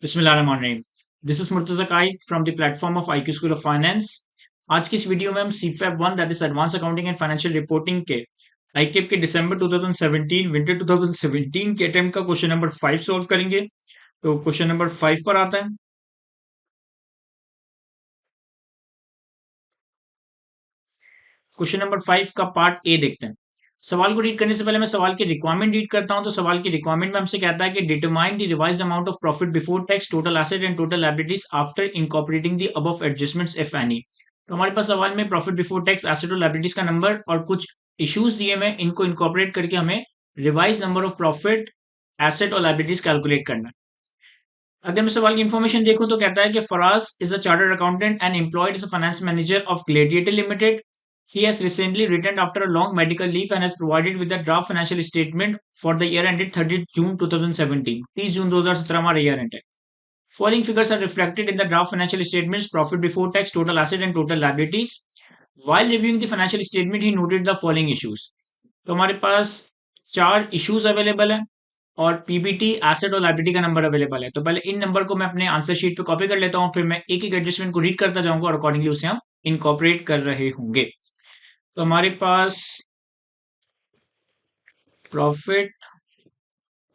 बिस्मिल्लाहिर्रहमानिर्रहीम। This is Murtaza Qaid from the platform of IQ school of finance. आज की इस वीडियो में हम CFAP 1 that is advance accounting and financial reporting के आईकेप के दिसंबर 2017 विंटर 2017 के अटेम्प्ट का क्वेश्चन नंबर 5 सॉल्व करेंगे। तो क्वेश्चन नंबर 5 पर आता है। क्वेश्चन नंबर 5 का पार्ट ए देखते हैं। सवाल को रीड करने से पहले मैं सवाल की रिक्वायरमेंट रीड करता हूं। तो सवाल की रिक्वायरमेंट में हमसे कहता है कि determine the revised amount of profit before tax, total asset and total liabilities after incorporating the above adjustments if any. तो हमारे पास सवाल में प्रॉफिट बिफोर टैक्स, एसेट और लायबिलिटीज का नंबर और कुछ इश्यूज दिए हुए हैं। इनको इनकॉर्पोरेट करके हमें revise number of profit, asset और लायबिलिटीज कैलकुलेट करना है। अगर मैं सवाल की इन्फॉर्मेशन देखूं तो कहता है कि Faraz is a chartered accountant and employed as a finance manager of Gladiator Limited. He has recently returned after a long medical leave and has provided with a draft financial statement for the year ended 30th June 2017. 30 June 2017 हमारा year end है. Following figures are reflected in the draft financial statements: profit before tax, total asset and total liabilities. While reviewing the financial statement, he noted the following issues. तो हमारे पास चार issues available है और PBT, asset और liability का number available है। तो पहले इन नंबर को मैं अपने आंसर शीट पे कॉपी कर लेता हूँ, फिर मैं एक एक एडजस्टमेंट को रीड करता जाऊंगा और अकॉर्डिंगली उसे हम इनकॉर्पोरेट कर रहे होंगे। तो हमारे पास प्रॉफिट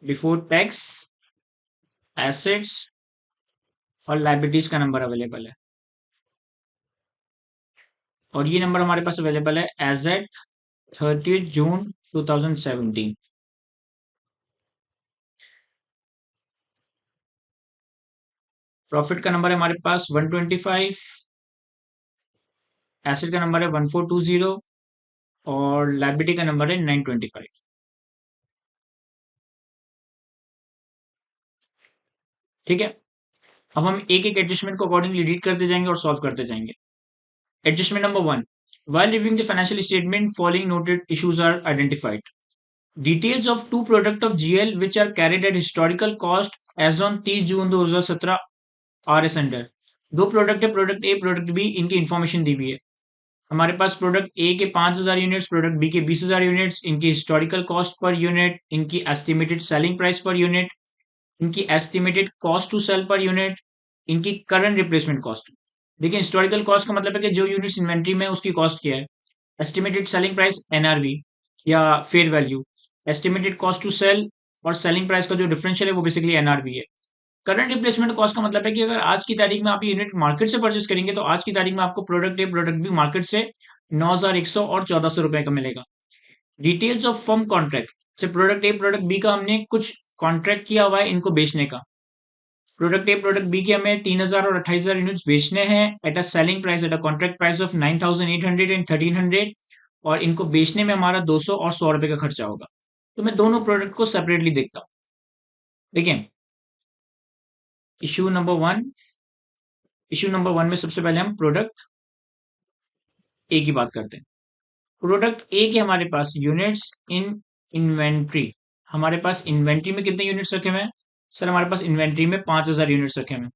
बिफोर टैक्स, एसेट्स और लायबिलिटीज का नंबर अवेलेबल है और ये नंबर हमारे पास अवेलेबल है एज एट 30 जून 2017। प्रॉफिट का नंबर है हमारे पास 125, एसेट का नंबर है 1420 और लायबिलिटी का नंबर है 925। ठीक है, अब हम एक एक एडजस्टमेंट को अकॉर्डिंगली रीड करते जाएंगे और सॉल्व करते जाएंगे। Adjustment number 1, while reviewing the financial statement, following noted issues are identified. Details of two products of GL which are carried at historical cost as on 30 June 2017 R S under. दो product है, product A, product B, इनकी information दी हुई है। हमारे पास product ए के 5000 units, product B के 20000 units, इनकी historical cost per unit, इनकी estimated selling price per unit, इनकी estimated cost to sell per unit, इनकी करंट रिप्लेसमेंट कॉस्ट। देखिए, हिस्टोरिकल कॉस्ट का मतलब है कि जो यूनिट्स इन्वेंट्री में है उसकी कॉस्ट क्या है। एस्टिमेटेड सेलिंग प्राइस एनआरवी या fair value, estimated cost to sell और सेलिंग प्राइस का जो डिफरेंशियल है वो बेसिकली एनआरवी है। करंट रिप्लेसमेंट कॉस्ट का मतलब है कि अगर आज की तारीख में आप यूनिट मार्केट से परचेस करेंगे तो आज की तारीख में आपको product A, product B market से 9100 और 1400 रुपए का मिलेगा। डिटेल्स ऑफ फर्म कॉन्ट्रैक्ट, जैसे प्रोडक्ट ए, प्रोडक्ट बी का हमने कुछ कॉन्ट्रैक्ट किया हुआ है इनको बेचने का। प्रोडक्ट ए, प्रोडक्ट बी के हमें 3000 और 28000 यूनिट्स बेचने हैं at a selling price, at a contract price of 9800 and 1300, और इनको बेचने में हमारा 200 और 100 रुपए का खर्चा होगा। तो मैं दोनों प्रोडक्ट को सेपरेटली देखता हूँ। देखिए, issue number one, issue number one में सबसे पहले हम प्रोडक्ट ए की बात करते हैं। प्रोडक्ट ए के हमारे पास यूनिट्स इन इन्वेंट्री, हमारे पास इन्वेंट्री में कितने यूनिट्स रखे हुए हैं? सर हमारे पास इन्वेंट्री में 5000 यूनिट्स रखे हुए हैं।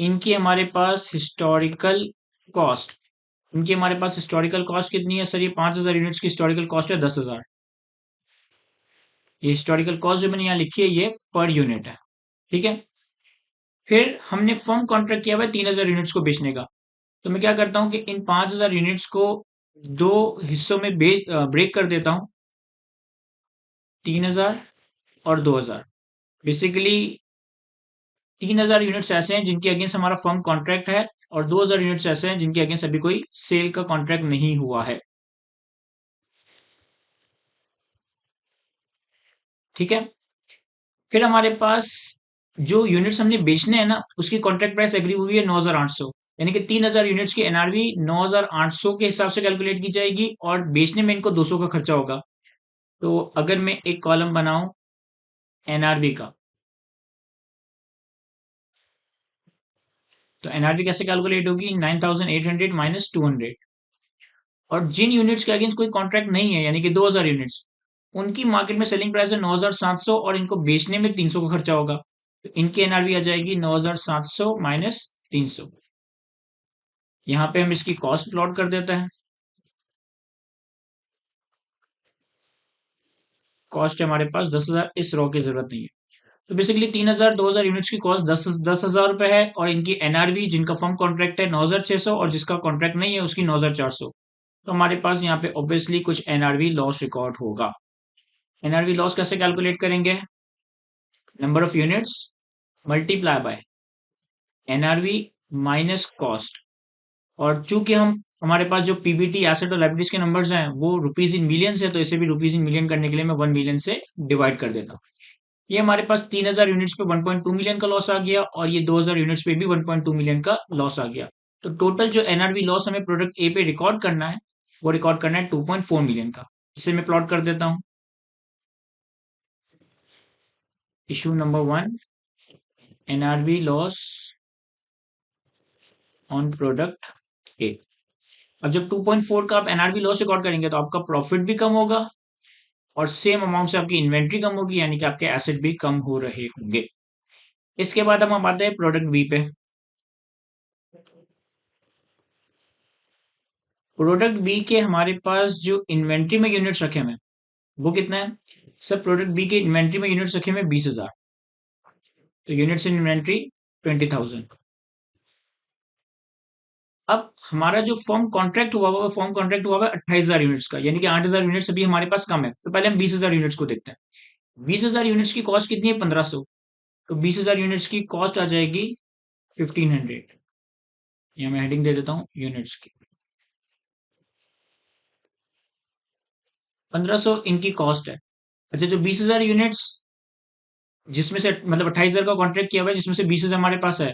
इनकी हमारे पास हिस्टोरिकल कॉस्ट, इनकी हमारे पास हिस्टोरिकल कॉस्ट कितनी है? सर ये 5000 यूनिट्स की हिस्टोरिकल कॉस्ट है 10,000। ये हिस्टोरिकल कॉस्ट जो मैंने यहाँ लिखी है ये पर यूनिट है। ठीक है, फिर हमने फर्म कॉन्ट्रैक्ट किया हुआ है 3000 यूनिट्स को बेचने का। तो मैं क्या करता हूँ कि इन 5000 यूनिट्स को दो हिस्सों में ब्रेक कर देता हूँ, 3000 और 2000। बेसिकली 3000 यूनिट्स ऐसे हैं जिनके अगेंस्ट हमारा फर्म कॉन्ट्रैक्ट है और 2000 यूनिट्स ऐसे हैं जिनके अगेंस्ट अभी कोई सेल का कॉन्ट्रैक्ट नहीं हुआ है। ठीक है, फिर हमारे पास जो यूनिट्स हमने बेचने हैं ना उसकी कॉन्ट्रैक्ट प्राइस एग्री हुई है 9800, यानी कि 3000 यूनिट्स की एनआरवी 9800 के हिसाब से कैलकुलेट की जाएगी और बेचने में इनको 200 का खर्चा होगा। तो अगर मैं एक कॉलम बनाऊं एनआरवी का, तो एनआरवी कैसे कैलकुलेट होगी? 9800 माइनस 200, और जिन यूनिट्स के अगेंस्ट कोई कॉन्ट्रैक्ट नहीं है यानी कि 2000 यूनिट्स, उनकी मार्केट में सेलिंग प्राइस है 9700 और इनको बेचने में 300 का खर्चा होगा। तो इनकी एनआरवी आ जाएगी 9700 माइनस 300। यहाँ पे हम इसकी कॉस्ट प्लॉट कर देते हैं। कॉस्ट है हमारे पास 10,000, इस रॉ की जरूरत नहीं है। तो बेसिकली 3,000 2,000 यूनिट्स की कॉस्ट 10,000 रुपए है, और इनकी एनआरवी जिनका फर्म कॉन्ट्रैक्ट है 9,600, और जिसका कॉन्ट्रैक्ट नहीं है उसकी 9,400। तो हमारे पास यहाँ पे ऑब्वियसली कुछ एनआरवी लॉस रिकॉर्ड होगा। एनआरवी लॉस कैसे कैलकुलेट करेंगे? Number of units multiply by NRV minus cost. और चूंकि हम हमारे पास जो पीबीटी एसेट और लाइबिलिटीज के नंबर्स हैं वो रुपीज इन मिलियंस है, तो इसे भी रुपीज इन मिलियन करने के लिए मैं 1 मिलियन से डिवाइड कर देता हूँ। ये हमारे पास 3,000 यूनिट्स पे 1.2 मिलियन का लॉस आ गया, और ये 2,000 यूनिट्स पे भी 1.2 मिलियन का लॉस आ गया। तो टोटल जो एनआरवी लॉस हमें प्रोडक्ट ए पे रिकॉर्ड करना है, वो रिकॉर्ड करना है 2.4 मिलियन का। इसे मैं प्लॉट कर देता हूँ। Issue number 1, NRV loss on product ए। अब जब 2.4 का आप एनआरवी लॉस रिकॉर्ड करेंगे तो आपका प्रॉफिट भी कम होगा, और सेम अमाउंट से आपकी इन्वेंट्री कम होगी, यानी कि आपके एसेट भी कम हो रहे होंगे। इसके बाद हम आते हैं प्रोडक्ट बी पे। प्रोडक्ट बी के हमारे पास जो इन्वेंट्री में यूनिट्स रखे हुए हैं वो कितना है? सर प्रोडक्ट बी के इन्वेंट्री में यूनिट्स रखे हुए 20,000। तो यूनिट्स इन इन्वेंट्री 20,000। अब हमारा जो फॉर्म कॉन्ट्रैक्ट हुआ हुआ, फॉर्म कॉन्ट्रैक्ट हुआ हुआ 28,000 यूनिट्स का, यानी कि 8,000 यूनिट्स अभी हमारे पास कम है। तो पहले हम 20,000 यूनिट्स को देखते हैं। 20,000 यूनिट्स की कॉस्ट कितनी है? 1,500। तो 20,000 यूनिट्स की कॉस्ट आ जाएगी 1,500। यहाँ मैं हेडिंग दे देता हूँ यूनिट्स की। 1,500 इनकी कॉस्ट है। अच्छा, जो 20,000 यूनिट्स जिसमें से मतलब 28,000 का कॉन्ट्रैक्ट किया हुआ है, जिसमें से 20,000 हमारे पास है,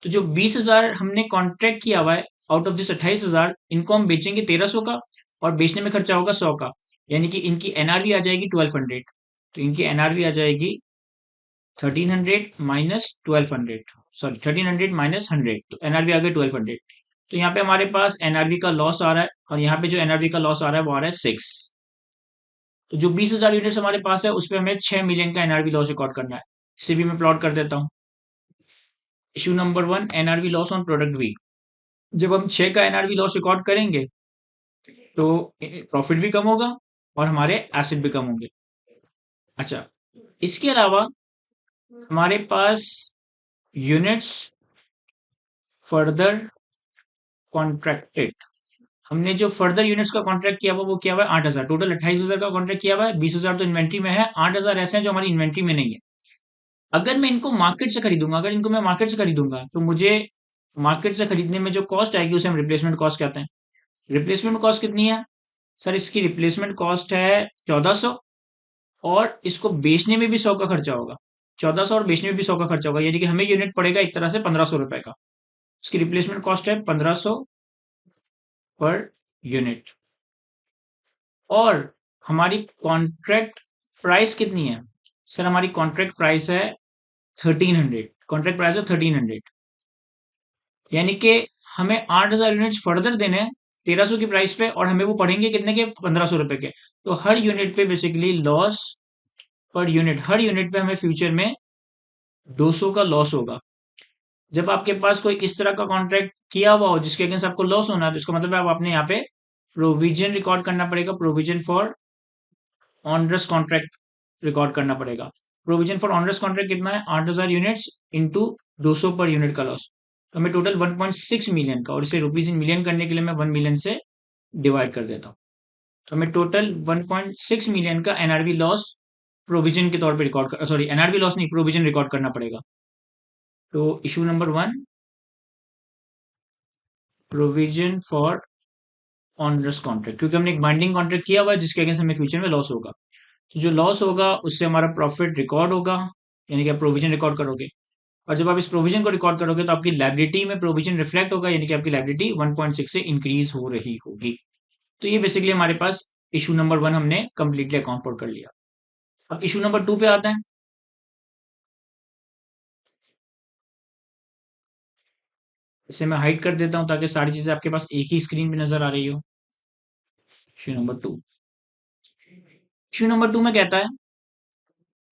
तो जो 20,000 हमने कॉन्ट्रैक्ट किया हुआ है आउट ऑफ दिस 28,000, इनको हम बेचेंगे 1,300 का, और बेचने में खर्चा होगा 100 का, यानी कि इनकी एनआरवी आ जाएगी 1,200। तो इनकी एनआरवी आ जाएगी 1,300 माइनस 1,200, सॉरी 1,300 माइनस 100, तो एनआरवी आ गई 1,200। तो यहाँ पे हमारे पास एनआरवी का लॉस आ रहा है, और यहाँ पे जो एनआरवी का लॉस आ रहा है वो आ रहा है 6। तो जो 20,000 यूनिट्स हमारे पास है उस पर हमें 6 मिलियन का एनआरवी लॉस रिकॉर्ड करना है। इसे भी मैं प्लॉट कर देता हूँ। Issue number 1, NRV loss on product B. जब हम 6 का एनआरवी लॉस रिकॉर्ड करेंगे तो प्रॉफिट भी कम होगा और हमारे एसेट भी कम होंगे। अच्छा, इसके अलावा हमारे पास यूनिट्स फर्दर कॉन्ट्रैक्टेड, हमने जो फर्दर यूनिट्स का कॉन्ट्रैक्ट किया हुआ वो किया हुआ है 8,000। टोटल 28,000 का कॉन्ट्रैक्ट किया हुआ है, 20,000 तो इन्वेंट्री में है, 8,000 ऐसे हैं जो हमारी इन्वेंट्री में नहीं है। अगर मैं इनको मार्केट से खरीदूंगा, अगर इनको मैं मार्केट से खरीदूंगा तो मुझे मार्केट से खरीदने में जो कॉस्ट आएगी उसे हम रिप्लेसमेंट कॉस्ट कहते हैं। रिप्लेसमेंट कॉस्ट कितनी है? सर इसकी रिप्लेसमेंट कॉस्ट है 1,400, और इसको बेचने में भी 100 का खर्चा होगा। 1,400 और बेचने में भी 100 का खर्चा होगा, यानी कि हमें यूनिट पड़ेगा एक तरह से 1,500 रुपए का। इसकी रिप्लेसमेंट कॉस्ट है 1,500 पर यूनिट। और हमारी कॉन्ट्रैक्ट प्राइस कितनी है? सर हमारी कॉन्ट्रैक्ट प्राइस है 1,300। कॉन्ट्रैक्ट प्राइस है 1,300, यानी कि हमें 8,000 यूनिट्स फर्दर देने हैं 1,300 की प्राइस पे, और हमें वो पड़ेंगे कितने के? 1,500 रुपए के। तो हर यूनिट पे बेसिकली लॉस पर यूनिट, हर यूनिट पे हमें फ्यूचर में 200 का लॉस होगा। जब आपके पास कोई इस तरह का कॉन्ट्रैक्ट किया हुआ हो जिसके अगेंस्ट आपको लॉस होना है, तो इसका मतलब है आप अपने यहाँ पे प्रोविजन रिकॉर्ड करना पड़ेगा। Provision for onerous contract record करना पड़ेगा। प्रोविजन फॉर ऑनरस कॉन्ट्रैक्ट कितना है? 8,000 यूनिट्स इंटू 200 पर यूनिट का लॉस। तो हमें टोटल 1.6 मिलियन का, और इसे रुपीज इन मिलियन करने के लिए मैं 1 मिलियन से डिवाइड कर देता हूँ। तो हमें टोटल 1.6 मिलियन का एनआरवी लॉस प्रोविजन के तौर पे रिकॉर्ड कर, सॉरी एनआरवी लॉस नहीं, प्रोविजन रिकॉर्ड करना पड़ेगा। तो issue number 1, provision for onerous contract, क्योंकि हमने एक बाइंडिंग कॉन्ट्रैक्ट किया हुआ है जिसके अगेंस्ट हमें फ्यूचर में लॉस होगा। तो जो लॉस होगा उससे हमारा प्रॉफिट रिकॉर्ड होगा, यानी कि आप प्रोविजन रिकॉर्ड करोगे। और जब आप इस प्रोविजन को रिकॉर्ड करोगे तो आपकी लायबिलिटी में प्रोविजन रिफ्लेक्ट होगा, यानी कि आपकी लायबिलिटी 1.6 से इंक्रीज हो रही होगी। तो ये बेसिकली हमारे पास इशू नंबर 1 हमने कंप्लीटली अकाउंट फॉर कर लिया। अब इशू नंबर 2 पे आते हैं। इसे मैं हाइड कर देता हूं ताकि सारी चीजें आपके पास एक ही स्क्रीन पे नजर आ रही हो। इशू नंबर 2, इशू नंबर 2 में कहता है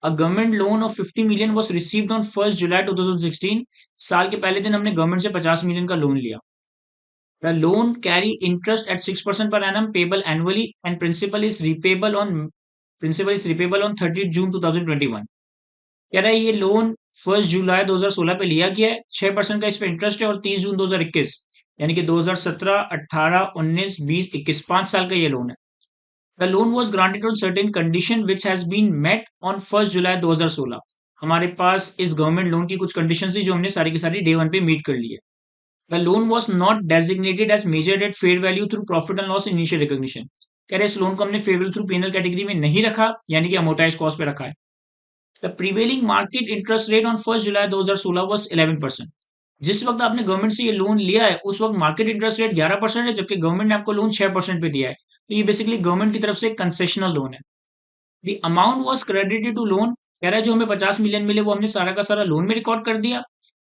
a government loan of 50 million was received on 1 July 2016। साल के पहले दिन हमने गवर्नमेंट से 50 मिलियन का लोन लिया। The loan carry interest at 6% per annum payable annually, and principal is repayable on principal is repayable on 30 June 2021। कह रहा है ये लोन 1 जुलाई 2016 पे लिया गया है, 6% का इस पे इंटरेस्ट है और 30 जून 2021 यानी कि 2017, 18, 19, 20, 21 5 साल का ये लोन है। The loan was granted on certain condition which has been met on 1 July 2016। हमारे पास इस गवर्नमेंट लोन की कुछ कंडीशन थी जो हमने सारी की सारी डे वन पे मीट कर ली है। The loan was not designated as measured at fair value through profit and loss initial recognition. कह रहे इस लोन को हमने fair value through P N L category में नहीं रखा, यानी कि अमोटाइज कॉस्ट पे रखा है। The prevailing market interest rate on 1 July 2016 was 11%। जिस वक्त आपने गवर्नमेंट से ये लोन लिया है उस वक्त मार्केट इंटरेस्ट रेट 11% है, जबकि गवर्नमेंट ने आपको लोन 6% पे दिया है। तो ये बेसिकली गवर्नमेंट की तरफ से कंसेशनल लोन है। The amount was credited to loan. कह रहा है जो हमें 50 मिलियन मिले वो हमने सारा का सारा लोन में रिकॉर्ड कर दिया।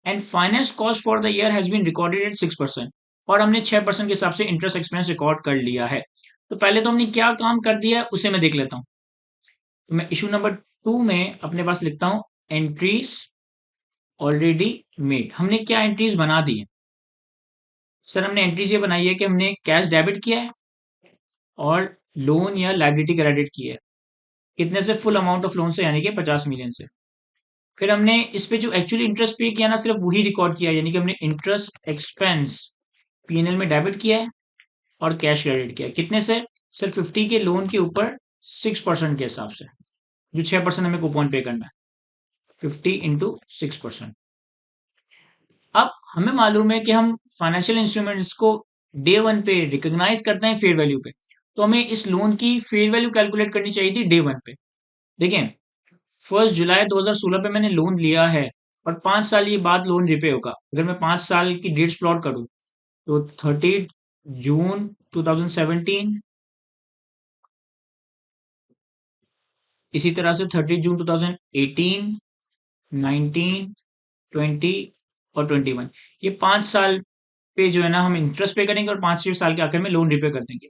And finance cost for the year has been recorded at 6%। और हमने 6% के हिसाब से इंटरेस्ट एक्सपेंस रिकॉर्ड कर लिया है। तो पहले तो हमने क्या काम कर दिया है उसे मैं देख लेता हूँ। तो मैं इशू नंबर 2 में अपने पास लिखता हूँ एंट्रीज ऑलरेडी मेड। हमने क्या एंट्रीज बना दी है? सर हमने एंट्रीज ये बनाई है कि हमने कैश डेबिट किया है और लोन या लाइबिलिटी क्रेडिट की है। कितने से? फुल अमाउंट ऑफ लोन से, यानी कि 50 मिलियन से। फिर हमने इस पे जो एक्चुअली इंटरेस्ट पे किया ना सिर्फ वही रिकॉर्ड किया, यानी कि हमने इंटरेस्ट एक्सपेंस पीएनएल में डेबिट किया है और कैश क्रेडिट किया है। कितने से? सिर्फ 50 के लोन के ऊपर 6% के हिसाब से, जो 6% हमें कूपन पे करना है। 50 × 6%। अब हमें मालूम है कि हम फाइनेंशियल इंस्ट्रूमेंट्स को डे वन पे रिकॉग्नाइज करते हैं फेयर वैल्यू पे। तो हमें इस लोन की फेयर वैल्यू कैलकुलेट करनी चाहिए थी डे वन पे। देखें, 1 जुलाई 2016 पे मैंने लोन लिया है और 5 साल ये बाद लोन रिपे होगा। अगर मैं 5 साल की डेट्स प्लॉट करूं तो 30 जून 2017, इसी तरह से 30 जून 2018, 19, 20 और 21। ये 5 साल पे जो है ना हम इंटरेस्ट पे करेंगे और 5वें साल के आखिर में लोन रिपे कर देंगे।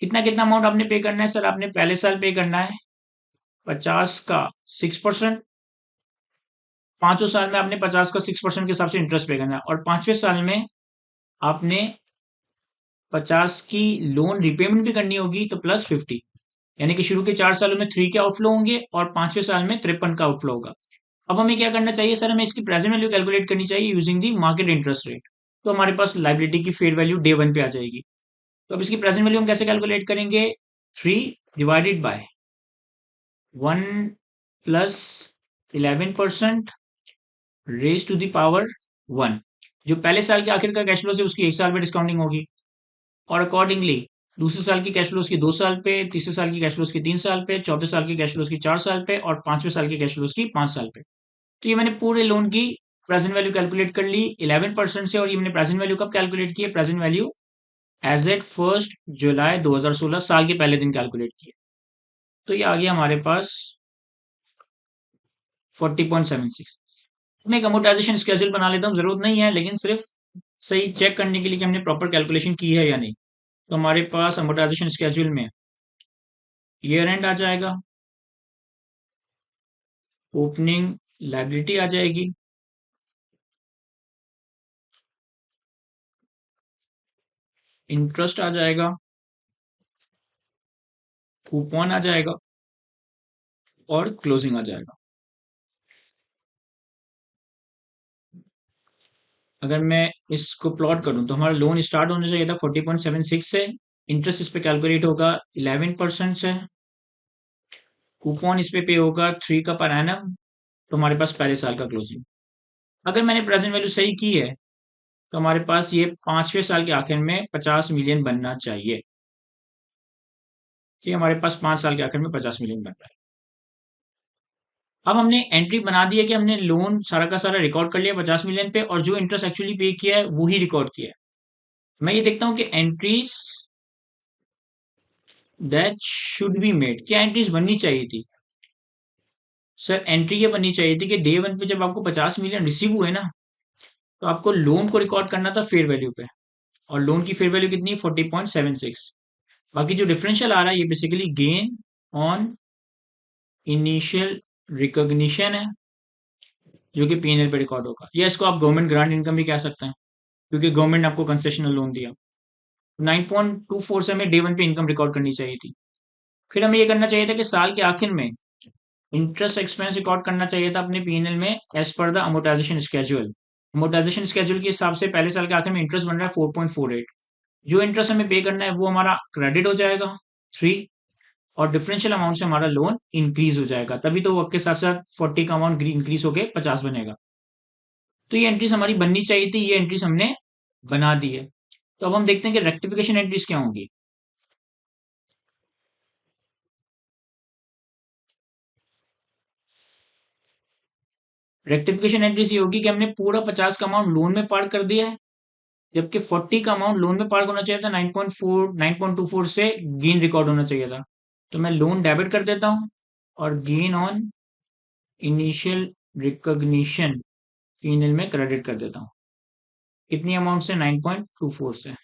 कितना कितना अमाउंट आपने पे करना है? सर आपने पहले साल पे करना है 50 का 6%। 5वें साल में आपने 50 का 6% के हिसाब से इंटरेस्ट पे करना है और 5वें साल में आपने 50 की लोन रिपेमेंट भी करनी होगी, तो +50। यानी कि शुरू के 4 सालों में 3 के आउटफ्लो होंगे और 5वें साल में 53 का आउटफ्लो होगा। अब हमें क्या करना चाहिए? सर हमें इसकी प्रेजेंट वैल्यू कैलकुलेट करनी चाहिए using the market interest rate. तो हमारे पास लाइबिलिटी की फेयर वैल्यू डे वन पे आ जाएगी। तो अब इसकी प्रेजेंट वैल्यू हम कैसे कैलकुलेट करेंगे? 3 / 1 + 11% रेज टू द पावर 1। जो पहले साल के आखिर का कैश फ्लो है उसकी 1 साल पे डिस्काउंटिंग होगी और अकॉर्डिंगली दूसरे साल की कैश फ्लोज की 2 साल पे, तीसरे साल की कैश फ्लोज की 3 साल पे, चौथे साल की कैश फ्लोज की 4 साल पे और 5वें साल की कैश फ्लोज की 5 साल पे। तो ये मैंने पूरे लोन की प्रेजेंट वैल्यू कैलकुलेट कर ली 11% से। और ये मैंने प्रेजेंट वैल्यू कब कैलकुलेट की है? Present value as eight 1 July 2016, साल के पहले दिन कैलकुलेट किया। तो ये आ गया हमारे पास 40.76। मैं एक अमोटाइजेशन स्केड्यूल बना लेता हूँ, जरूरत नहीं है लेकिन सिर्फ सही चेक करने के लिए कि हमने प्रॉपर कैलकुलेशन की है या नहीं। तो हमारे पास अमोटाइजेशन स्केड्यूल में ईयर एंड आ जाएगा, ओपनिंग लाइबिलिटी आ जाएगी, इंटरेस्ट आ जाएगा, कूपन आ जाएगा और क्लोजिंग आ जाएगा। अगर मैं इसको प्लॉट करूं तो हमारा लोन स्टार्ट होने चाहिए था 40.76 से। इंटरेस्ट इस पे कैलकुलेट होगा 11% से। कूपन इस पे होगा 3 का पर एनम। तो हमारे पास पहले साल का क्लोजिंग। अगर मैंने प्रेजेंट वैल्यू सही की है तो हमारे पास ये 5वें साल के आखिर में 50 मिलियन बनना चाहिए कि हमारे पास 5 साल के आखिर में 50 मिलियन बन रहा है। अब हमने एंट्री बना दी है कि हमने लोन सारा का सारा रिकॉर्ड कर लिया 50 मिलियन पे और जो इंटरेस्ट एक्चुअली पे किया है वो ही रिकॉर्ड किया है। मैं ये देखता हूँ कि entries that should be made, क्या एंट्रीज बननी चाहिए थी? सर एंट्री ये बननी चाहिए थी कि डे वन पे जब आपको 50 मिलियन रिसीव हुए ना तो आपको लोन को रिकॉर्ड करना था फेयर वैल्यू पे। और लोन की फेयर वैल्यू कितनी है? 40.76। बाकी जो डिफरेंशियल आ रहा है ये basically gain on initial recognition है, जो कि पीएनएल पे रिकॉर्ड होगा, या इसको आप गवर्नमेंट ग्रांट इनकम भी कह सकते हैं क्योंकि गवर्नमेंट ने आपको कंसेशनल लोन दिया। 9.24 से हमें डे वन पे इनकम रिकॉर्ड करनी चाहिए थी। फिर हमें ये करना चाहिए था कि साल के आखिर में इंटरेस्ट एक्सपेंस रिकॉर्ड करना चाहिए था अपने पीएनएल में as per the amortisation schedule. Amortisation schedule के हिसाब से पहले साल के आखिर में इंटरेस्ट बन रहा है 4.48। जो इंटरेस्ट हमें पे करना है वो हमारा क्रेडिट हो जाएगा 3, और डिफरेंशियल अमाउंट से हमारा लोन इंक्रीज हो जाएगा, तभी तो वर्क के साथ साथ 40 का अमाउंट इंक्रीज होके 50 बनेगा। तो ये एंट्रीज हमारी बननी चाहिए थी, ये एंट्रीज हमने बना दी है। तो अब हम देखते हैं कि रेक्टिफिकेशन एंट्रीज क्या होंगी। रेक्टिफिकेशन एंट्रीज ये होगी कि हमने पूरा 50 का अमाउंट लोन में पार कर दिया है, जबकि 40 का अमाउंट लोन में पार होना चाहिए था। 9.24 से गेन रिकॉर्ड होना चाहिए था। तो मैं लोन डेबिट कर देता हूँ और gain on initial recognition PNL में क्रेडिट कर देता हूँ। कितनी अमाउंट से? 9.24 से।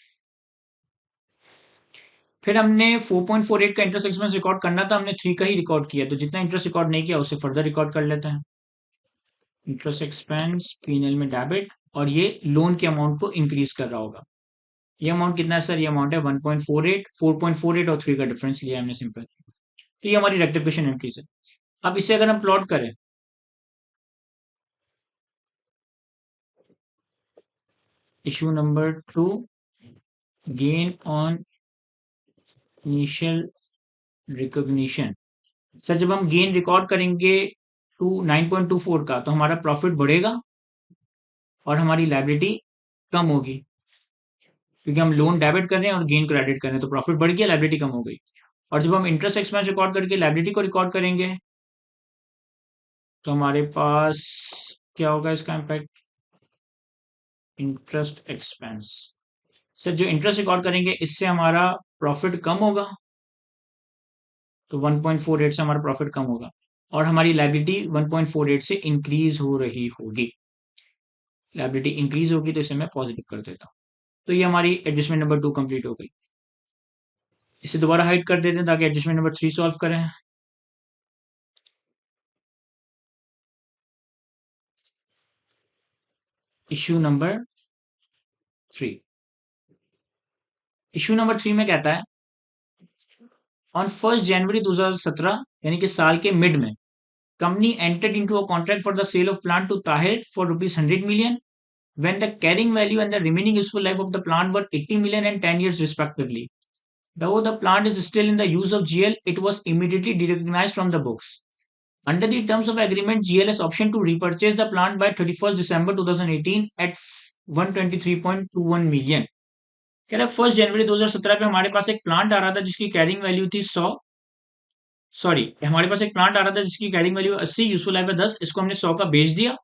फिर हमने 4.48 का इंटरेस्ट एक्सपेंस रिकॉर्ड करना था, हमने 3 का ही रिकॉर्ड किया, तो जितना इंटरेस्ट रिकॉर्ड नहीं किया उसे फर्दर रिकॉर्ड कर लेते हैं। इंटरेस्ट एक्सपेंस पीएनएल में डेबिट, और ये लोन के अमाउंट को इंक्रीज कर रहा होगा। ये अमाउंट कितना है सर? ये अमाउंट है 1.48, 4.48 और 3 का डिफरेंस लिया है हमने सिंपल। तो ये हमारी रेक्टिफिकेशन एंट्रीज है। अब इसे अगर हम प्लॉट करें, issue number 2, gain on initial recognition. Sir जब हम गेन रिकॉर्ड करेंगे 9.24 का, तो हमारा प्रॉफिट बढ़ेगा और हमारी लायबिलिटी कम होगी, क्योंकि हम लोन डेबिट कर रहे हैं और गेन क्रेडिट कर रहे हैं, तो प्रॉफिट बढ़ गया, लायबिलिटी कम हो गई। और जब हम इंटरेस्ट एक्सपेंस रिकॉर्ड करके लायबिलिटी को रिकॉर्ड करेंगे, तो हमारे पास क्या होगा इसका इम्पैक्ट? Interest expense. सर जो इंटरेस्ट रिकॉर्ड करेंगे इससे हमारा प्रॉफिट कम होगा, तो 1.48 से हमारा प्रॉफिट कम होगा, और हमारी लायबिलिटी 1.48 से इंक्रीज हो रही होगी। लायबिलिटी इंक्रीज होगी तो इसे मैं पॉजिटिव कर देता हूँ। तो ये हमारी एडजस्टमेंट नंबर 2 कंप्लीट हो गई। इसे दोबारा हाइड कर देते हैं ताकि एडजस्टमेंट नंबर 3 सॉल्व करें। Issue number 3। इश्यू नंबर 3 में कहता है, ऑन 1 जनवरी 2017 यानी कि साल के मिड में, company entered into a contract for the sale of plant to Tahir for ₹100 million, when the carrying value and the remaining useful life of the plant were 80 million and 10 years respectively. Though the plant is still in the use of GL, it was immediately derecognized from the books. Under the terms of agreement, GL has option to repurchase the plant by 31st December 2018 at 123.21 million. कह रहा है 1 जनवरी 2017 पे हमारे पास एक plant आ रहा था जिसकी carrying value थी 100, सॉरी हमारे पास एक प्लांट आ रहा था जिसकी कैरिंग वैल्यू 80, यूजफुल लाइफ है 10, इसको हमने 100 का बेच दिया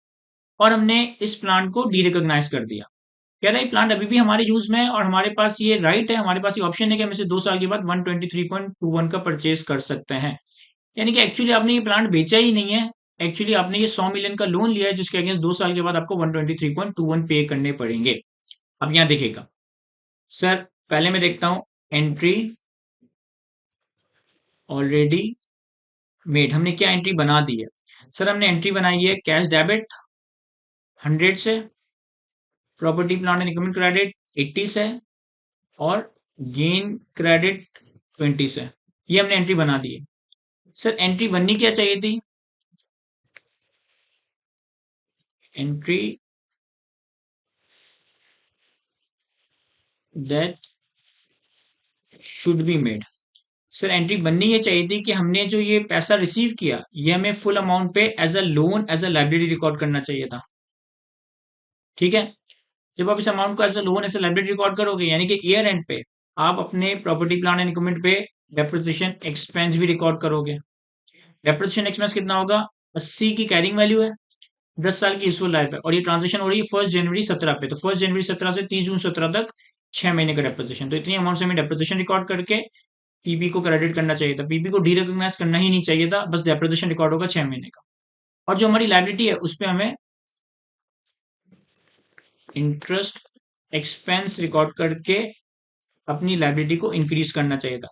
और हमने इस प्लांट को डीरिकॉग्नाइज कर दिया। कह रहा है प्लांट अभी भी हमारे यूज में है और हमारे पास ये राइट है, हमारे पास ये ऑप्शन है कि हम इसे 2 साल के बाद 123.21 का परचेज कर सकते हैं। यानी कि एक्चुअली आपने ये प्लांट बेचा ही नहीं है, एक्चुअली आपने ये 100 मिलियन का लोन लिया है जिसके अगेंस्ट 2 साल के बाद आपको 123.21 पे करने पड़ेंगे। अब यहाँ देखिएगा सर, पहले मैं देखता हूं एंट्री ऑलरेडी मेड, हमने क्या एंट्री बना दी है? सर हमने एंट्री बनाई है कैश डेबिट 100 से, property plant and equipment credit 80 से, और गेन क्रेडिट 20 से। ये हमने एंट्री बना दी है। सर एंट्री बननी क्या चाहिए थी? Entry that should be made. Sir entry बननी ये चाहिए थी कि हमने जो ये पैसा रिसीव किया ये हमें फुल अमाउंट पे as a loan as a liability record करना चाहिए था। ठीक है, जब आप इस अमाउंट को as a loan as a liability record करोगे यानी कि ईयर एंड पे आप अपने प्रॉपर्टी प्लांट एंड इक्विपमेंट पे डेप्रिसिएशन एक्सपेंस भी रिकॉर्ड करोगे। डेप्रिसिएशन एक्सपेंस कितना होगा? 80 की कैरिंग वैल्यू है, 10 साल की यूजफुल लाइफ है, और ये ट्रांजेक्शन हो रही है 1 जनवरी 17 पे, तो 1 जनवरी 17 से 30 जून 17 तक 6 महीने का डेप्रिसिएशन। तो इतनी अमाउंट से हमें डेप्रिसिएशन रिकॉर्ड करके पीबी को क्रेडिट करना चाहिए था, पीबी को डी रिकॉग्नाइज करना ही नहीं चाहिए था, बस डेप्रिसिएशन रिकॉर्ड होगा 6 महीने का। और जो हमारी लाइबिलिटी है उस पर हमें इंटरेस्ट एक्सपेंस रिकॉर्ड करके अपनी लाइबिलिटी को इंक्रीज करना चाहिए था।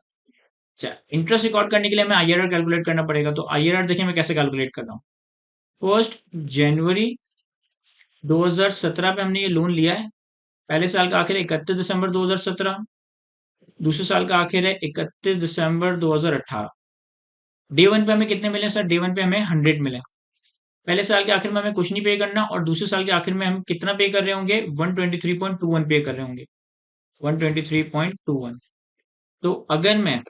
अच्छा, इंटरेस्ट रिकॉर्ड करने के लिए हमें आईआरआर कैलकुलेट करना पड़ेगा, तो आईआरआर देखिए मैं कैसे कैलकुलेट कर रहा हूँ। 1 जनवरी 2017 पे हमने ये लोन लिया है, पहले साल का आखिर है 31 दिसंबर 2017, दूसरे साल का आखिर है 31 दिसंबर 2018। डे वन पे हमें कितने मिले सर? डे वन पे हमें 100 मिले। पहले साल के आखिर में हमें कुछ नहीं पे करना, और दूसरे साल के आखिर में हम कितना पे कर रहे होंगे? 123.21 पे कर रहे होंगे। 123.21। तो अगर मैं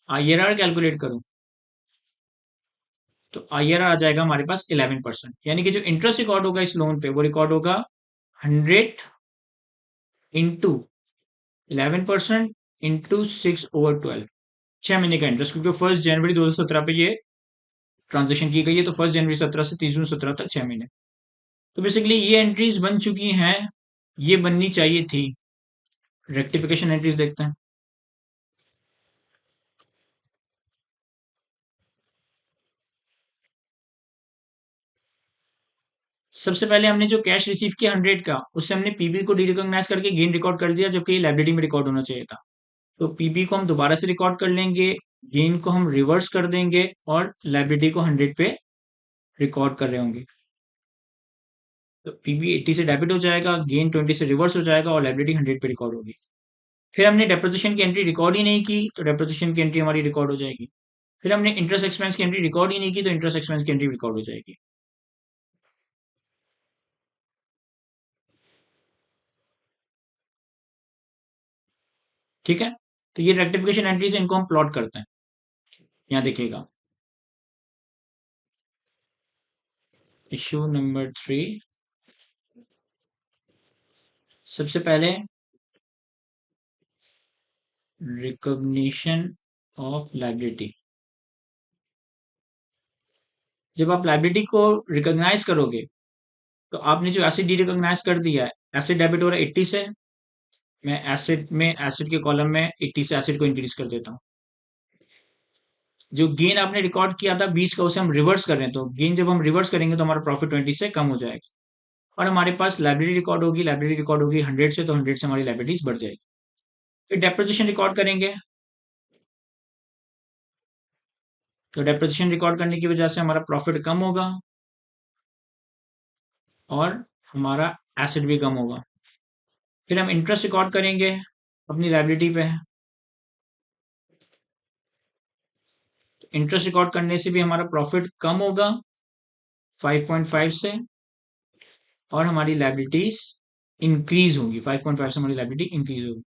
आईआरआर कैलकुलेट करूं, तो आईआरआर आ जाएगा हमारे पास 11%। यानी कि जो इंटरेस्ट रिकॉर्ड होगा इस लोन पे, वो रिकॉर्ड होगा 100 इंटू 11% इंटू 6/12। 6 महीने का इंटरेस्ट, क्योंकि 1 जनवरी 2017 पे ये ट्रांजेक्शन की गई है, तो 1 जनवरी 2017 से 30 जून 2017 तक 6 महीने। तो बेसिकली ये एंट्रीज बन चुकी हैं, ये बननी चाहिए थी। रेक्टिफिकेशन एंट्रीज देखते हैं। सबसे पहले हमने जो कैश रिसीव किया 100 का, उससे हमने पीबी को डी रिकॉग्नाइज करके गेन रिकॉर्ड कर दिया, जबकि ये लाइब्रेरी में रिकॉर्ड होना चाहिए था। तो पीबी को हम दोबारा से रिकॉर्ड कर लेंगे, गेन को हम रिवर्स कर देंगे, और लाइब्रेरी को 100 पे रिकॉर्ड कर रहे होंगे। तो पीबी 80 से डेबिट हो जाएगा, गेन 20 से रिवर्स हो जाएगा, और लाइब्रेरी 100 पे रिकॉर्ड होगी। फिर हमने डेप्रिसिएशन की एंट्री रिकॉर्ड ही नहीं की, तो डेप्रिसिएशन की एंट्री हमारी रिकॉर्ड हो जाएगी। फिर हमने इंटरेस्ट एक्सपेंस की एंट्री रिकॉर्ड ही नहीं की, तो इंटरेस्ट एक्सपेंस की एंट्री रिकॉर्ड हो जाएगी। ठीक है, तो ये रेक्टिफिकेशन एंट्रीज, इनको हम प्लॉट करते हैं। यहाँ देखिएगा, इश्यू नंबर 3। सबसे पहले रिकॉग्निशन ऑफ लाइबिलिटी। जब आप लाइबिलिटी को रिकॉग्नाइज करोगे, तो आपने जो एसिड डी रिकॉग्नाइज कर दिया है, एसिड डेबिट हो रहा है 80 से। मैं एसिड के कॉलम में 80 से एसिड को इंक्रीज कर देता हूँ। जो गेन आपने रिकॉर्ड किया था 20 का, उसे हम रिवर्स कर रहे हैं, तो गेन जब हम रिवर्स करेंगे तो हमारा प्रॉफिट 20 से कम हो जाएगा, और हमारे पास लाइब्रेरी रिकॉर्ड होगी। लाइब्रेरी रिकॉर्ड होगी 100 से, तो 100 से हमारी लाइब्रेरीज बढ़ जाएगी। फिर डेप्रिसिएशन रिकॉर्ड करेंगे, तो डेप्रिसिएशन रिकॉर्ड करने की वजह से हमारा प्रॉफिट कम होगा, और हमारा एसिड भी कम होगा। फिर हम इंटरेस्ट रिकॉर्ड करेंगे अपनी लाइबिलिटी पे। इंटरेस्ट रिकॉर्ड करने से भी हमारा प्रॉफिट कम होगा 5.5 से, और हमारी लाइबिलिटीज इंक्रीज होगी। 5.5 से हमारी लाइबिलिटी इंक्रीज होगी।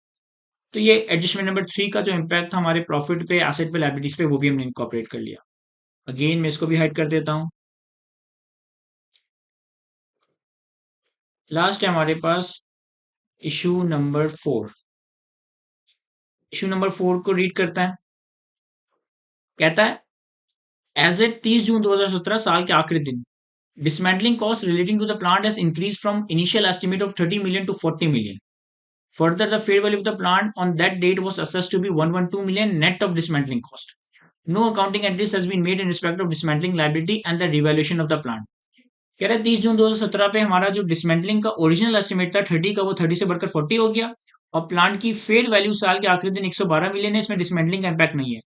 तो ये एडजस्टमेंट नंबर 3 का जो इम्पैक्ट था हमारे प्रॉफिट पे, एसेट पे, लाइबिलिटीज पे, वो भी हमने इनकॉर्पोरेट कर लिया। अगेन मैं इसको भी हाइड कर देता हूँ। लास्ट है हमारे pass issue number 4। Issue number 4 को रीड करता है। कहता है, एज एट 30 जून 2017, साल के आखिरी दिन, dismantling costs relating to the plant has increased from initial estimate of 30 million to 40 million. Further, the fair value of the plant on that date was assessed to be 112 million net of dismantling cost. No accounting entries has been made in respect of dismantling liability and the revaluation of the plant. कह रहे 30 June 2017 पे हमारा जो dismantling का original estimate था 30 का, वो 30 से बढ़कर 40 हो गया, और प्लांट की फेयर वैल्यू साल के आखिरी दिन 112 मिलियन है। इसमें डिसमेंटलिंग का इम्पैक्ट नहीं है।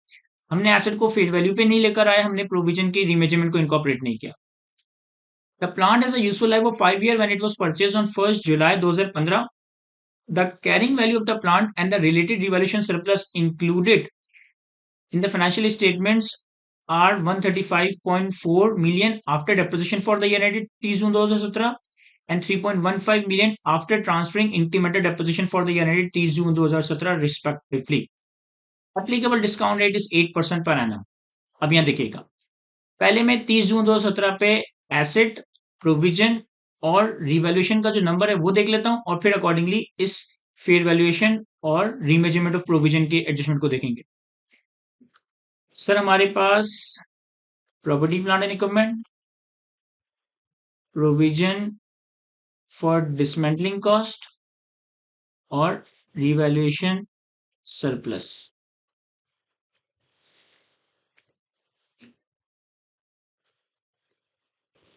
हमने एसेट को फेयर वैल्यू पे नहीं लेकर आए, हमने प्रोविजन की रीमेजरमेंट को इनकॉर्पोरेट नहीं किया। The plant has a useful life of 5 years when it was purchased on 1st July 2015. The carrying value of the plant and the related revaluation surplus included in the financial statements are 135.4 million after depreciation for the year ended 30 June 2017, and 3.15 million after transferring incremental depreciation for the year ended 30 June 2017 respectively. Applicable discount rate is 8% per annum. अब यहाँ देखिएगा, पहले मैं 30 June 2017 पे asset, provision और revaluation का जो number है वो देख लेता हूं, और फिर अकॉर्डिंगली इस फेयर वैल्यूएशन और रीमेजरमेंट ऑफ प्रोविजन के एडजस्टमेंट को देखेंगे। सर हमारे पास property plant and equipment, provision for dismantling cost, और revaluation surplus.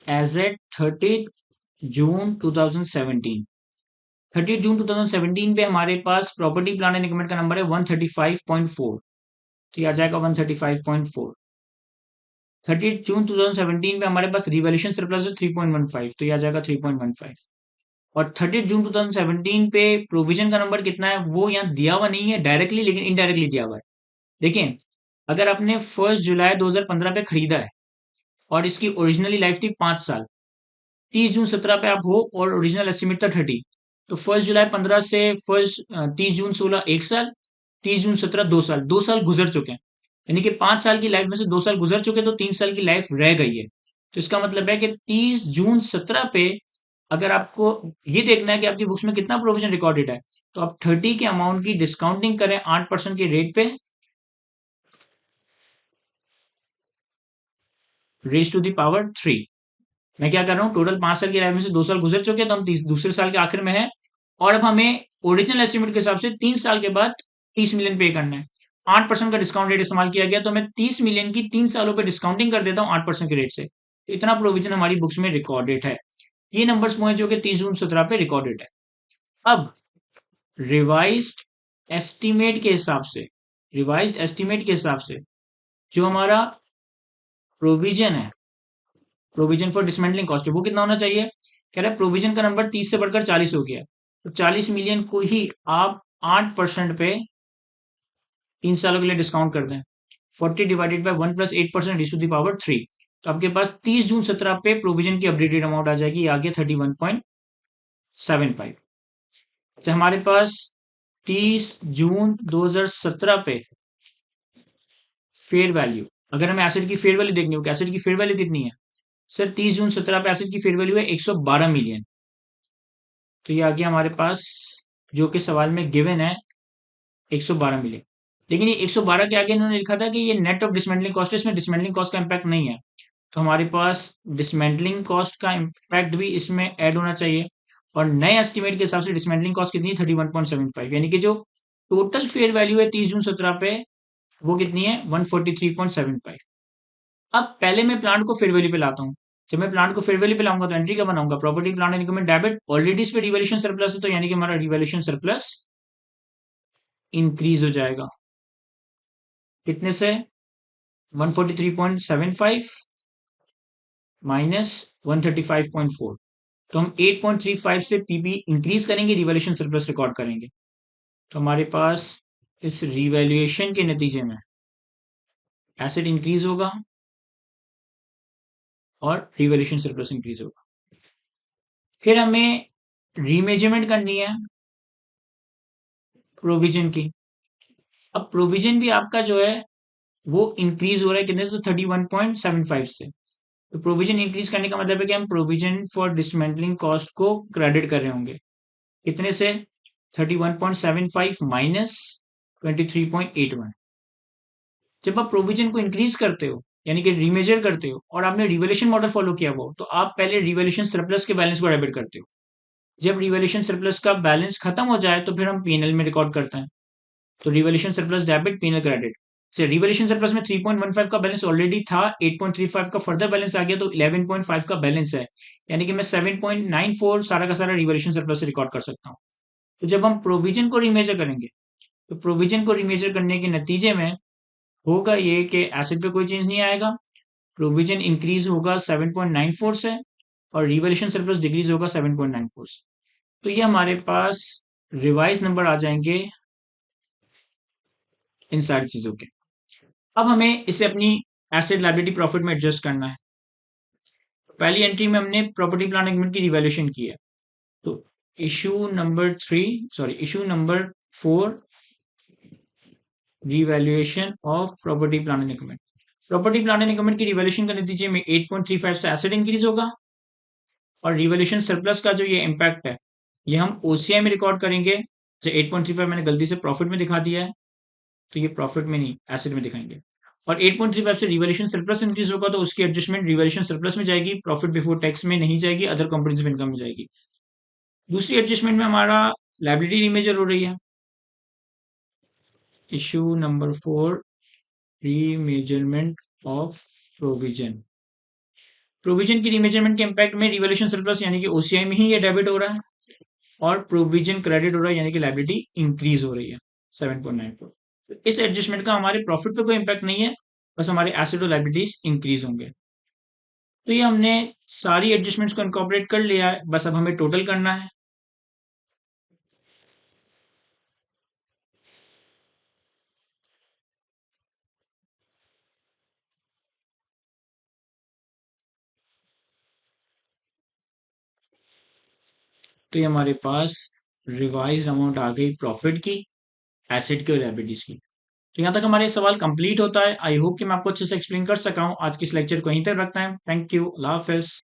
As at 30 June 2017, 30 June 2017 पे हमारे पास प्रॉपर्टी प्लांट एंड इक्विपमेंट का नंबर है 135.4, तो ये आ जाएगा 135.4। 30 जून 2017 पे हमारे पास रिवैल्यूएशन सरप्लस है 3.15, तो ये आ जाएगा 3.15। और 30 जून 2017 पे प्रोविजन का नंबर कितना है वो यहाँ दिया हुआ नहीं है डायरेक्टली, लेकिन इनडायरेक्टली दिया हुआ है। देखिए, अगर आपने 1 जुलाई 2015 पे खरीदा है और इसकी ओरिजिनली लाइफ थी 5 साल, 30 जून 2017 पे आप हो और ओरिजिनल एस्टिमेट था 30, तो 1 जुलाई 2015 से 30 जून 2016 1 साल, 30 जून 2017 2 साल, 2 साल गुजर चुके हैं। यानी कि 5 साल की लाइफ में से 2 साल गुजर चुके, तो 3 साल की लाइफ रह गई है। तो इसका मतलब है कि 30 जून 2017 पे अगर आपको ये देखना है कि आपकी बुक्स में कितना प्रोविजन रिकॉर्डेड है, तो आप 30 के अमाउंट की डिस्काउंटिंग करें 8% के रेट पे, रेज टू द पावर 3। मैं क्या कर रहा हूँ, टोटल 5 साल की लाइफ में से 2 साल गुजर चुके हैं, तो हम दूसरे साल के आखिर में है, और अब हमें ओरिजिनल एस्टिमेट के हिसाब से 3 साल के बाद 30 मिलियन पे करना है। 8% का डिस्काउंट रेट इस्तेमाल किया गया, तो मैं 30 मिलियन की 3 सालों पे डिस्काउंटिंग कर देता हूँ 8% के रेट से। इतना प्रोविजन हमारी बुक्स में रिकॉर्डेड है। ये नंबर्स वो हैं जो कि 30 जून 2017 पे रिकॉर्डेड है। अब रिवाइज्ड एस्टिमेट के हिसाब से, रिवाइज्ड एस्टिमेट के हिसाब से जो हमारा प्रोविजन है, प्रोविजन फॉर डिसमेंटलिंग कॉस्ट, वो कितना होना चाहिए? कह रहा है प्रोविजन का नंबर 30 से बढ़कर 40 हो गया, तो 40 मिलियन को ही आप 8% पे 3 सालों के लिए डिस्काउंट कर दें। 40 divided by 1 + 8% is to the power 3। तो आपके पास 30 जून 2017 पे प्रोविजन की अपडेटेड अमाउंट आ जाएगी, आगे 31.75। अच्छा, हमारे पास 30 जून 2017 पे फेयर वैल्यू, अगर हमें एसेट की फेयर वैल्यू देखनी हो कि एसेट की फेयर वैल्यू कितनी है, सर 30 जून 2017 पे एसेट की फेयर वैल्यू है 112 मिलियन। तो ये आ गया हमारे पास, जो कि सवाल में गिवन है 112 मिलियन। लेकिन ये 112 के आगे इन्होंने लिखा था कि ये नेट ऑफ डिसमेंटलिंग कॉस्ट है, इसमें डिसमेंटलिंग कॉस्ट का इम्पैक्ट नहीं है। तो हमारे पास डिसमेंटलिंग कॉस्ट का इम्पैक्ट भी इसमें ऐड होना चाहिए, और नए एस्टिमेट के हिसाब से डिसमेंटलिंग कॉस्ट कितनी है? 31.75, यानी कि जो टोटल फेयर वैल्यू है 30 जून 2017 पे, वो कितनी है? 143.75। अब पहले मैं प्लांट को फेयर वैल्यू पे लाता हूँ। जब मैं प्लांट को फेयर वैल्यू पे लाऊंगा तो एंट्री क्या बनाऊंगा? Property plant and equipment debit, already इस पे रिवैल्यूएशन सरप्लस है, तो यानी कि हमारा रिवैल्यूएशन सरप्लस इंक्रीज हो जाएगा। कितने से? 143.75 माइनस 135.4। तो हम 8.35 से पीबी इंक्रीज करेंगे, रिवैल्यूएशन सरप्लस रिकॉर्ड करेंगे। तो हमारे पास इस रिवैल्यूएशन के नतीजे में एसेट इंक्रीज होगा और रिवैल्यूएशन सरप्लस इंक्रीज होगा। फिर हमें रीमेजरमेंट करनी है प्रोविजन की। अब प्रोविजन भी आपका जो है वो इंक्रीज हो रहा है कितने से? तो 31.75 से। तो प्रोविजन इंक्रीज करने का मतलब है कि हम प्रोविजन फॉर डिसमेंटलिंग कॉस्ट को क्रेडिट कर रहे होंगे। कितने से? 31.75 माइनस 23.81। जब आप प्रोविजन को इंक्रीज करते हो, यानी कि रिमेजर करते हो, और आपने रिवैल्यूएशन मॉडल फॉलो किया हो, तो आप पहले रिवैल्यूएशन सरप्लस के बैलेंस को डेबिट करते हो। जब रिवैल्यूएशन सरप्लस का बैलेंस खत्म हो जाए तो फिर हम पीएनएल में रिकॉर्ड करते हैं। तो revaluation surplus debit, PNL credit. से रिवैल्यूएशन सरप्लस में 3.15 का बैलेंस ऑलरेडी था, 8.35 का फर्दर बैलेंस आ गया, तो 11.5 का बैलेंस है, यानी कि मैं 7.94 सारा का सारा रिवैल्यूएशन सरप्लस से रिकॉर्ड कर सकता हूँ। तो जब हम प्रोविजन को रिमेजर करेंगे, तो प्रोविजन को रिमेजर करने के नतीजे में होगा ये कि एसेट पे कोई चेंज नहीं आएगा, प्रोविजन इंक्रीज होगा 7.94 से, और रिवैल्यूएशन सरप्लस डिक्रीज होगा 7.94 से। तो ये हमारे पास रिवाइज नंबर आ जाएंगे इन सारी चीजों के। अब हमें इसे अपनी एसेट लायबिलिटी प्रॉफिट में एडजस्ट करना है। पहली एंट्री में हमने प्रॉपर्टी प्लांट इक्विपमेंट की रिवैल्यूएशन की है, तो issue number 4, revaluation of property plant and equipment. Property plant and equipment की रिवैल्यूएशन के नतीजे में 8.35 से एसेट इंक्रीज होगा, और रिवैल्यूएशन सरप्लस का जो ये इम्पैक्ट है, ये हम ओसीआई में रिकॉर्ड करेंगे। जैसे 8.35 मैंने गलती से प्रॉफिट में दिखा दिया है, तो ये प्रॉफिट में नहीं, एसेट में दिखाएंगे। और 8.35 से रिवैल्यूएशन सरप्लस इंक्रीज होगा, तो उसकी एडजस्टमेंट रिवैल्यूएशन सरप्लस में जाएगी, प्रॉफिट बिफोर टैक्स में नहीं जाएगी, अदर कॉम्प्रिहेंसिव इनकम में जाएगी। दूसरी एडजस्टमेंट में हमारा लायबिलिटी रिमेजर हो रही है, issue number 4, remeasurement of provision. Provision की रीमेजरमेंट के इम्पैक्ट में रिवैल्यूएशन सरप्लस यानी कि ओसीआई में ही ये डेबिट हो रहा है, और प्रोविजन क्रेडिट हो रहा है, यानी कि लायबिलिटी इंक्रीज हो रही है 7.94। तो इस एडजस्टमेंट का हमारे प्रॉफिट पे कोई इम्पैक्ट नहीं है, बस हमारे एसेट और लायबिलिटीज इंक्रीज होंगे। तो ये हमने सारी एडजस्टमेंट्स को इनकॉर्पोरेट कर लिया है, बस अब हमें टोटल करना है। तो ये हमारे पास रिवाइज अमाउंट आ गई प्रॉफिट की, एसेट की और लायबिलिटीज की। तो यहाँ तक हमारे ये सवाल कंप्लीट होता है। आई होप कि मैं आपको अच्छे से एक्सप्लेन कर सका हूँ। आज की इस लेक्चर को यहीं तक रखते हैं। Thank you, Allah Hafiz.